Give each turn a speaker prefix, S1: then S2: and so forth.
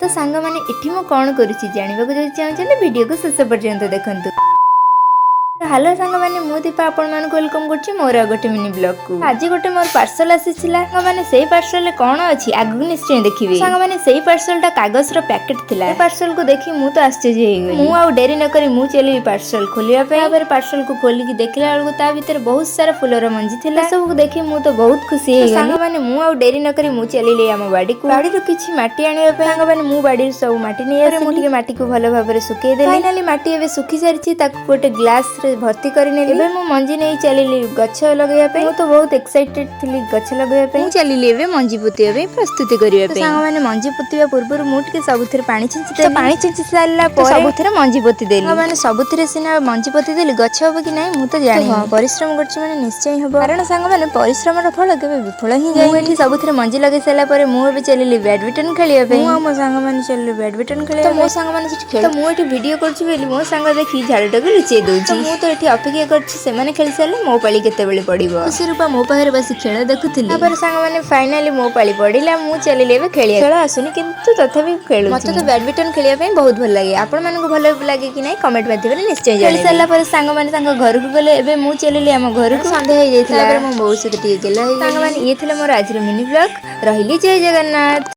S1: तो सांग मैंने इठी मु कौन करुच्ची जानवा को चाहते वीडियो को शेष पर्यंत देखंतु। हेलो सांग मैंने मु दीपा आपण मान वेलकम करछि मोर गोटे मिनी ब्लॉग को। आज गोटे मोर पार्सल आसीछिला सांग मैंने सेही पार्सल कोन अछि आगु निश्चय देखिबे। सांग मैंने सेही पार्सल टा कागज रो पैकेट थिला। ए पार्सल को देखि मु तो आश्चर्य हे गई। मु आ डेरी न करी मु चली पार्सल खोलिया पे। तापर पार्सल को खोली की देखला बेलको ता भीतर बहुत सारा फूलर मंजी थिला। सब को देखि मु तो बहुत खुशी हे गई। सांग मैंने मु आ डेरी न करी मु चली हम बाड़ी को। बाड़ी रो किछि माटी आनिया पे सांग मैंने मु बाड़ी सब माटी नै आसे। मु टिके माटी को भलो भाबरे सुकै देली। फाइनली माटी एबे सुखी सारिछि ताको गोटे ग्लास रे भर्ती करिनेली। एबे मु मंजी नै चलिली गछ लगैया पे। मु तो बहुत एक्साइटेड थिली गछ लगैया पे। मु चलिली एबे मंजी पोतिया पे प्रस्तुति करिया पे। सांग माने मंजी पोतिया पूर्व मु टिके सबुथिर पानी छिंची देली। पानी छिंची सारला पर सबुथिर मंजी पोति देली। सांग माने सबुथिर सिना मंजी पोति देली गछ होबो कि नै मु तो जानि। परिश्रम करछि माने निश्चय होबो। कारण सांग माने परिश्रमर फल केबे विफल ही जाय। मु एठी सबुथिर मंजी लगै सारला पर मु एबे चलिली बैडमिंटन खेलिया पे। मु मो सांग माने चलिली बैडमिंटन खेलिया। तो मो सांग माने सिट खेल। तो मु एठी वीडियो करछि बेली मो सांग देखि झाड़टाକୁ लुचेई दउछि। मु तो एठी अपेक्षा करछि सेमाने खेल सारले मो पाली केते बेले पड़िबो। खुशी रूपा मो पाखरे बसी खेल देखुथिली। तापर सांग माने फाइनली मो पाली पड़िला मु चलिले एबे खेलिया। खेल आसुनी किंतु तथापि खेलु। मते तो बैडमिंटन खेलिया पे बहुत भल लागे। आपण मानन को भल लागे कि नै कमेंट माध्यम रे निश्चय जाने। खेल सारला पर सांग माने तांको घर को गले एबे मु चलिले हम घर को। संध्या हे जायथिला। तापर मो बहुत से टिके गेला। सांग माने ये थिले मोर आज रो मिनी ब्लॉग रहिली जय जगन्नाथ।